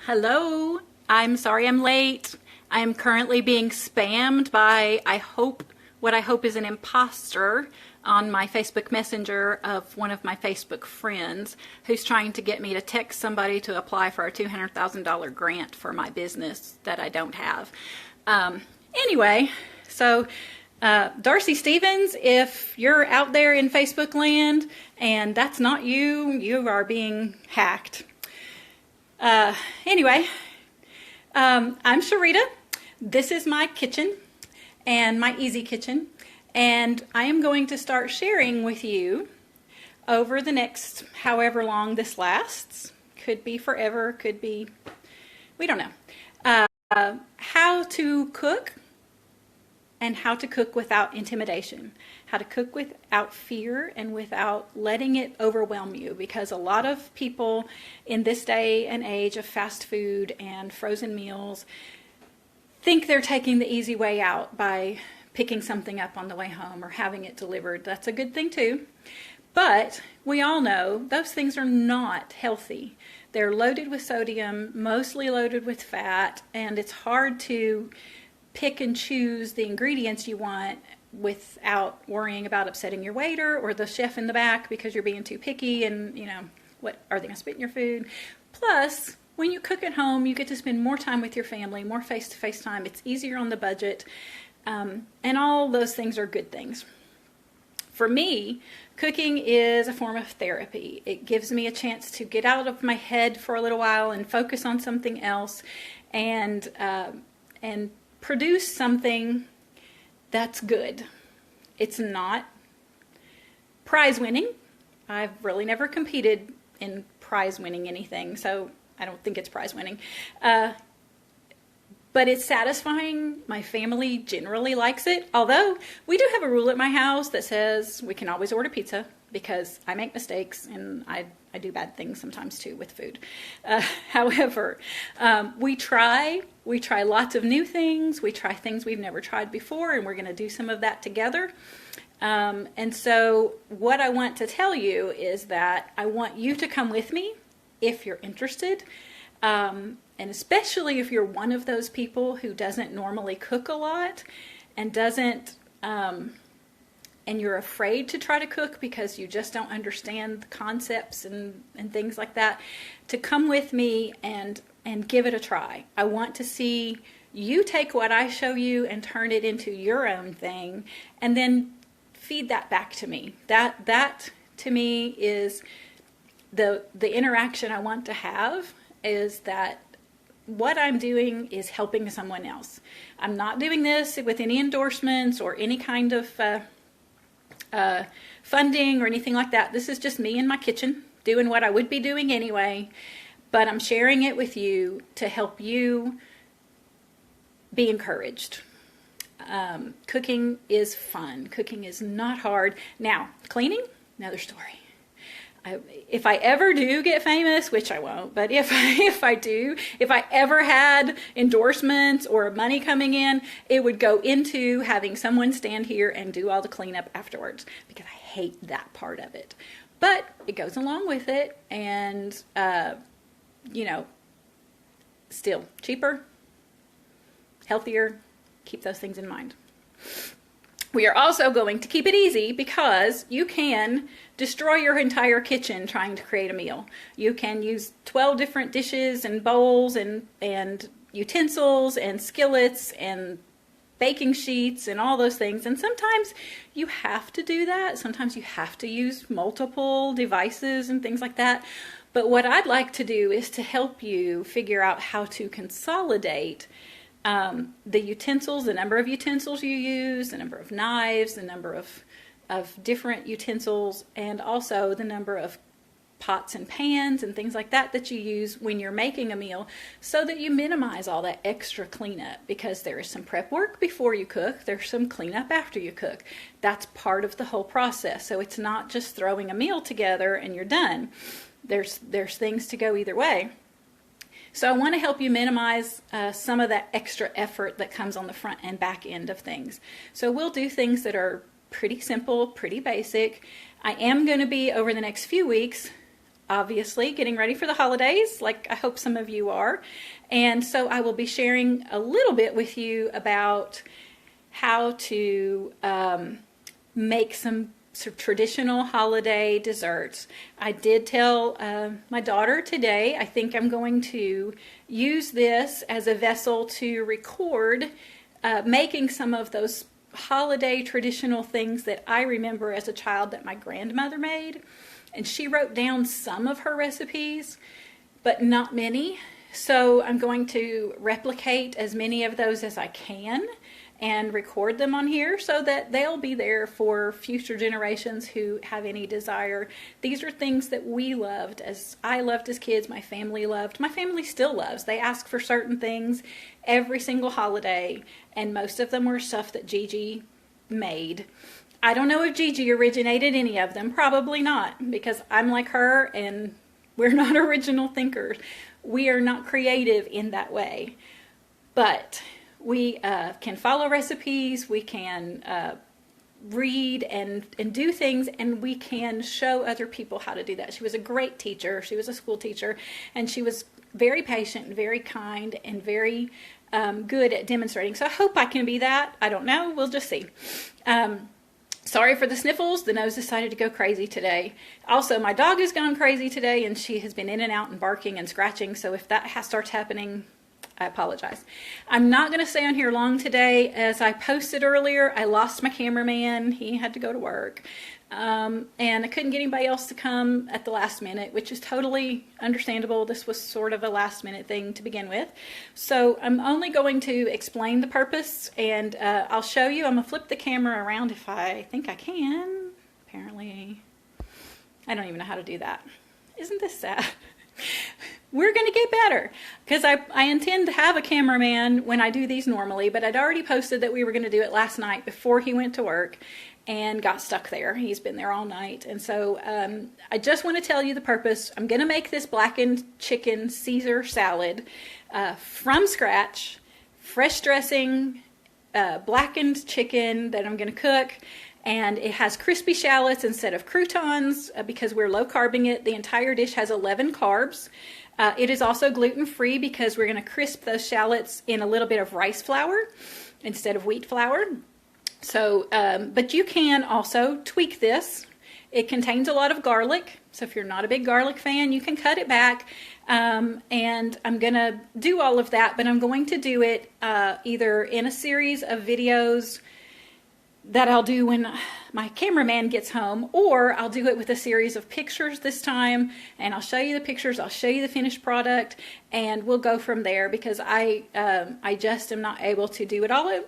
Hello, I'm sorry I'm late. I am currently being spammed by, what I hope is an imposter on my Facebook Messenger of one of my Facebook friends who's trying to get me to text somebody to apply for a $200,000 grant for my business that I don't have. Anyway, so Darcy Stevens, if you're out there in Facebook land and that's not you, you are being hacked. Anyway, I'm Charita. This is my kitchen and my easy kitchen, and I am going to start sharing with you over the next however long this lasts. Could be forever, could be, we don't know. How to cook and how to cook without intimidation. How to cook without fear and without letting it overwhelm you, because a lot of people in this day and age of fast food and frozen meals think they're taking the easy way out by picking something up on the way home or having it delivered. That's a good thing too. But we all know those things are not healthy. They're loaded with sodium, mostly loaded with fat, and it's hard to pick and choose the ingredients you want without worrying about upsetting your waiter or the chef in the back because you're being too picky and, what are they going to spit in your food? Plus, when you cook at home, you get to spend more time with your family, more face-to-face time. It's easier on the budget, and all those things are good things. For me, cooking is a form of therapy. It gives me a chance to get out of my head for a little while and focus on something else and produce something that's good. It's not prize winning. I've really never competed in prize winning anything, so I don't think it's prize winning. But it's satisfying. My family generally likes it, although we do have a rule at my house that says we can always order pizza because I make mistakes and I do bad things sometimes too with food. However, we try lots of new things. We try things we've never tried before, and we're going to do some of that together. And so what I want to tell you is that I want you to come with me if you're interested. And especially if you're one of those people who doesn't normally cook a lot and and you're afraid to try to cook because you just don't understand the concepts and things like that, to come with me and give it a try. I want to see you take what I show you and turn it into your own thing and then feed that back to me. That to me is the interaction I want to have, is that what I'm doing is helping someone else. I'm not doing this with any endorsements or any kind of funding or anything like that. This is just me in my kitchen doing what I would be doing anyway, but I'm sharing it with you to help you be encouraged. Cooking is fun. Cooking is not hard. Now, cleaning, another story. If I ever do get famous, which I won't, but if I ever had endorsements or money coming in, it would go into having someone stand here and do all the cleanup afterwards, because I hate that part of it. But it goes along with it, and still cheaper, healthier. Keep those things in mind. We are also going to keep it easy because you can destroy your entire kitchen trying to create a meal. You can use 12 different dishes and bowls and utensils and skillets and baking sheets and all those things. And sometimes you have to do that. Sometimes you have to use multiple devices and things like that. But what I'd like to do is to help you figure out how to consolidate the utensils, the number of utensils you use, the number of knives, the number of different utensils, and also the number of pots and pans and things like that that you use when you're making a meal, so that you minimize all that extra cleanup, because there is some prep work before you cook, there's some cleanup after you cook. That's part of the whole process. So it's not just throwing a meal together and you're done. There's things to go either way. So I want to help you minimize some of that extra effort that comes on the front and back end of things. So we'll do things that are pretty simple, pretty basic. I am going to be, over the next few weeks, obviously getting ready for the holidays, like I hope some of you are. And so I will be sharing a little bit with you about how to make some traditional holiday desserts. I did tell my daughter today, I think I'm going to use this as a vessel to record making some of those holiday traditional things that I remember as a child that my grandmother made. And she wrote down some of her recipes, but not many. So I'm going to replicate as many of those as I can and record them on here so that they'll be there for future generations who have any desire. These are things that we loved, as I loved as kids, my family loved, my family still loves. They ask for certain things every single holiday, and most of them were stuff that Gigi made. I don't know if Gigi originated any of them, probably not, because I'm like her and we're not original thinkers. We are not creative in that way, but we can follow recipes, we can read and do things, and we can show other people how to do that. She was a great teacher. She was a school teacher, and she was very patient and very kind and very good at demonstrating. So I hope I can be that. I don't know. We'll just see. Sorry for the sniffles. The nose decided to go crazy today. Also, my dog has gone crazy today, and she has been in and out and barking and scratching. So if that starts happening, I apologize. I'm not going to stay on here long today. As I posted earlier, I lost my cameraman. He had to go to work. And I couldn't get anybody else to come at the last minute, which is totally understandable. This was sort of a last minute thing to begin with. So I'm only going to explain the purpose, and I'll show you. I'm going to flip the camera around if I think I can. Apparently, I don't even know how to do that. Isn't this sad? We're going to get better, because I intend to have a cameraman when I do these normally, but I'd already posted that we were going to do it last night before he went to work and got stuck there. He's been there all night. And so I just want to tell you the purpose. I'm going to make this blackened chicken Caesar salad from scratch, fresh dressing, blackened chicken that I'm going to cook. And it has crispy shallots instead of croutons because we're low carbing it. The entire dish has 11 carbs. It is also gluten-free because we're going to crisp those shallots in a little bit of rice flour instead of wheat flour. So, but you can also tweak this. It contains a lot of garlic. So if you're not a big garlic fan, you can cut it back. And I'm going to do all of that, but I'm going to do it either in a series of videos that I'll do when my cameraman gets home, or I'll do it with a series of pictures this time, and I'll show you the pictures, I'll show you the finished product, and we'll go from there, because I just am not able to do it all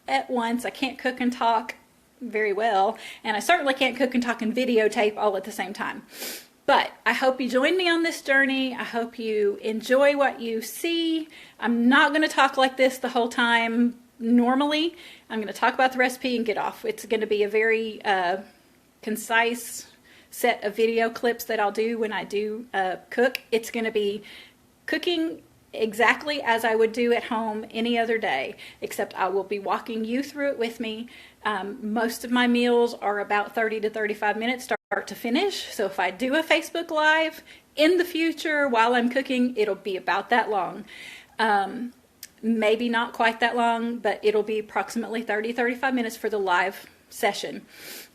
at once. I can't cook and talk very well, and I certainly can't cook and talk and videotape all at the same time. But I hope you join me on this journey. I hope you enjoy what you see. I'm not going to talk like this the whole time. Normally, I'm going to talk about the recipe and get off. It's going to be a very concise set of video clips that I'll do when I do cook. It's going to be cooking exactly as I would do at home any other day, except I will be walking you through it with me. Most of my meals are about 30 to 35 minutes start to finish. So if I do a Facebook Live in the future while I'm cooking, it'll be about that long. Maybe not quite that long, but it'll be approximately 30-35 minutes for the live session.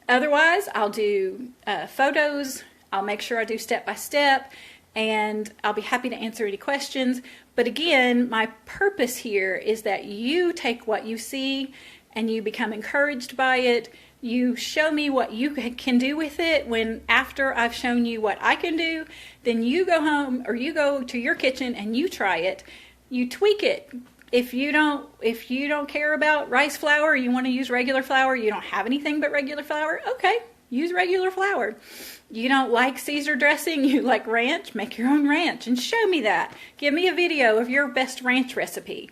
Otherwise, I'll do photos. I'll make sure I do step by step, and I'll be happy to answer any questions. But again, my purpose here is that you take what you see and you become encouraged by it. You show me what you can do with it. When after I've shown you what I can do, then you go home or you go to your kitchen and you try it. You tweak it. If you don't care about rice flour, you want to use regular flour, you don't have anything but regular flour, okay, use regular flour. You don't like Caesar dressing, you like ranch, make your own ranch and show me that. Give me a video of your best ranch recipe.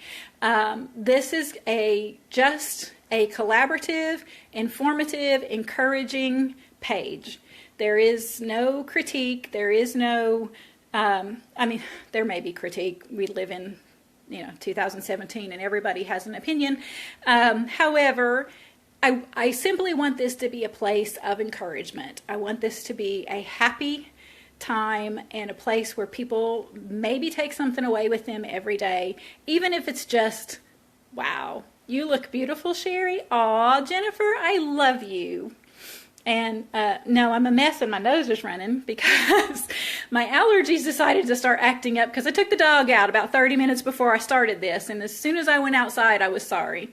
This is just a collaborative, informative, encouraging page. There is no critique. There is no, there may be critique. We live in 2017 and everybody has an opinion. However, I simply want this to be a place of encouragement. I want this to be a happy time and a place where people maybe take something away with them every day, even if it's just, wow, you look beautiful, Sherry. Aw, Jennifer, I love you. And no, I'm a mess and my nose is running because my allergies decided to start acting up because I took the dog out about 30 minutes before I started this. And as soon as I went outside, I was sorry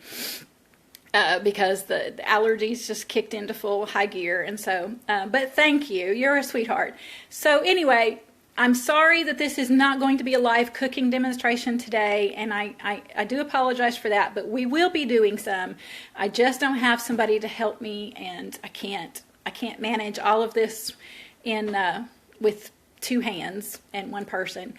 because the allergies just kicked into full high gear. And so, but thank you. You're a sweetheart. So anyway, I'm sorry that this is not going to be a live cooking demonstration today, and I do apologize for that, but we will be doing some. I just don't have somebody to help me, and I can't manage all of this in with two hands and one person.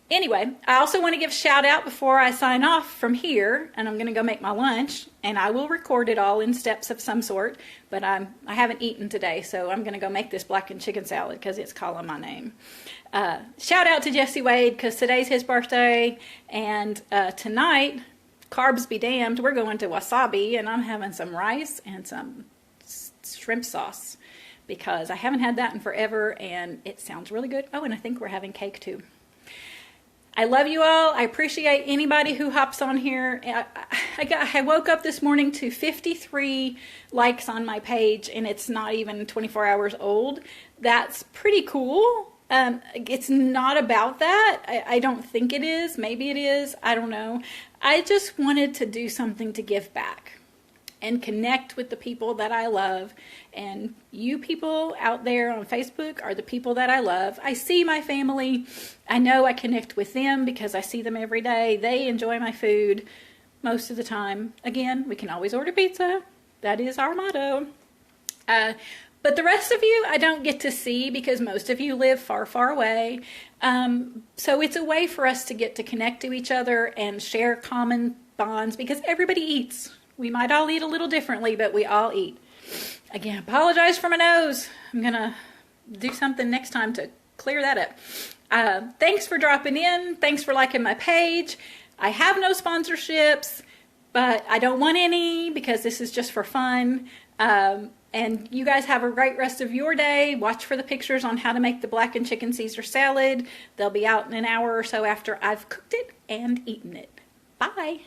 Anyway, I also want to give a shout out before I sign off from here, and I'm going to go make my lunch, and I will record it all in steps of some sort, but I haven't eaten today, so I'm going to go make this blackened chicken salad because it's calling my name. Shout out to Jesse Wade because today's his birthday, and tonight, carbs be damned, we're going to Wasabi, and I'm having some rice and some shrimp sauce because I haven't had that in forever, and it sounds really good. Oh, and I think we're having cake too. I love you all. I appreciate anybody who hops on here. I woke up this morning to 53 likes on my page, and it's not even 24 hours old. That's pretty cool. It's not about that. I don't think it is. Maybe it is. I don't know. I just wanted to do something to give back and connect with the people that I love. And you people out there on Facebook are the people that I love. I see my family. I know I connect with them because I see them every day. They enjoy my food most of the time. Again, we can always order pizza. That is our motto. But the rest of you, I don't get to see because most of you live far, far away. So it's a way for us to get to connect to each other and share common bonds because everybody eats. We might all eat a little differently, but we all eat. Again, apologize for my nose. I'm going to do something next time to clear that up. Thanks for dropping in. Thanks for liking my page. I have no sponsorships, but I don't want any because this is just for fun. And you guys have a great rest of your day. Watch for the pictures on how to make the blackened chicken Caesar salad. They'll be out in an hour or so after I've cooked it and eaten it. Bye.